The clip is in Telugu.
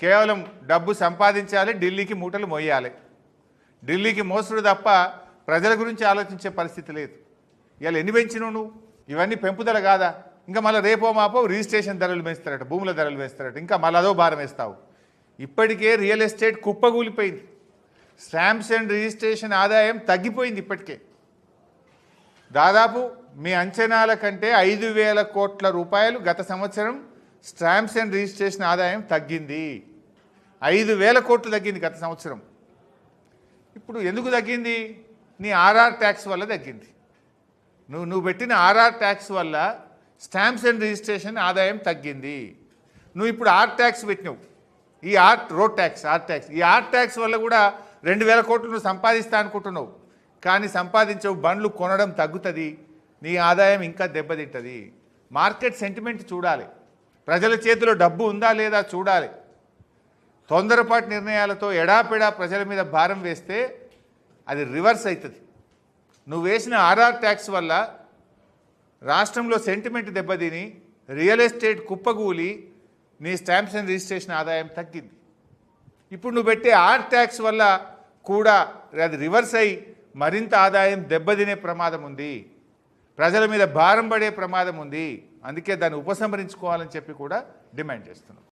కేవలం డబ్బు సంపాదించాలి, ఢిల్లీకి మూటలు మోయాలి. ఢిల్లీకి మోసుడు తప్ప ప్రజల గురించి ఆలోచించే పరిస్థితి లేదు. ఇవాళ ఎన్ని పెంచినావు నువ్వు? ఇవన్నీ పెంపుదల కాదా? ఇంకా మళ్ళీ రేపో మాపో రిజిస్ట్రేషన్ ధరలు వేస్తారట, భూముల ధరలు వేస్తారట, ఇంకా మళ్ళీ అదో భారం వేస్తావు. ఇప్పటికే రియల్ ఎస్టేట్ కుప్పగూలిపోయింది. స్టాంప్స్ అండ్ రిజిస్ట్రేషన్ ఆదాయం తగ్గిపోయింది. ఇప్పటికే దాదాపు మీ అంచనాల కంటే 5,000 కోట్ల రూపాయలు గత సంవత్సరం స్టాంప్స్ అండ్ రిజిస్ట్రేషన్ ఆదాయం తగ్గింది. 5,000 కోట్లు తగ్గింది గత సంవత్సరం. ఇప్పుడు ఎందుకు తగ్గింది? నీ ఆర్ఆర్ ట్యాక్స్ వల్ల తగ్గింది. నువ్వు పెట్టిన ఆర్ఆర్ ట్యాక్స్ వల్ల స్టాంప్స్ అండ్ రిజిస్ట్రేషన్ ఆదాయం తగ్గింది. నువ్వు ఇప్పుడు ఆర్ ట్యాక్స్ పెట్టినావు, ఈ రోడ్ ట్యాక్స్, ఈ ఆర్ ట్యాక్స్ వల్ల కూడా 2,000 కోట్లు నువ్వు సంపాదిస్తా అనుకుంటున్నావు. కానీ సంపాదించవు, బండ్లు కొనడం తగ్గుతుంది, నీ ఆదాయం ఇంకా దెబ్బతింటుంది. మార్కెట్ సెంటిమెంట్ చూడాలి, ప్రజల చేతిలో డబ్బు ఉందా లేదా చూడాలి. తొందరపాటు నిర్ణయాలతో ఎడాపెడా ప్రజల మీద భారం వేస్తే అది రివర్స్ అవుతుంది. నువ్వు వేసిన ఆర్ఆర్ ట్యాక్స్ వల్ల రాష్ట్రంలో సెంటిమెంట్ దెబ్బతిని రియల్ ఎస్టేట్ కుప్పగూలి నీ స్టాంప్స్ అండ్ రిజిస్ట్రేషన్ ఆదాయం తగ్గింది. ఇప్పుడు నువ్వు పెట్టే ఆర్ ట్యాక్స్ వల్ల కూడా అది రివర్స్ అయ్యి మరింత ఆదాయం దెబ్బతినే ప్రమాదం ఉంది, ప్రజల మీద భారం పడే ప్రమాదం ఉంది. అందుకే దాన్ని ఉపసంహరించుకోవాలని చెప్పి కూడా డిమాండ్ చేస్తున్నాం.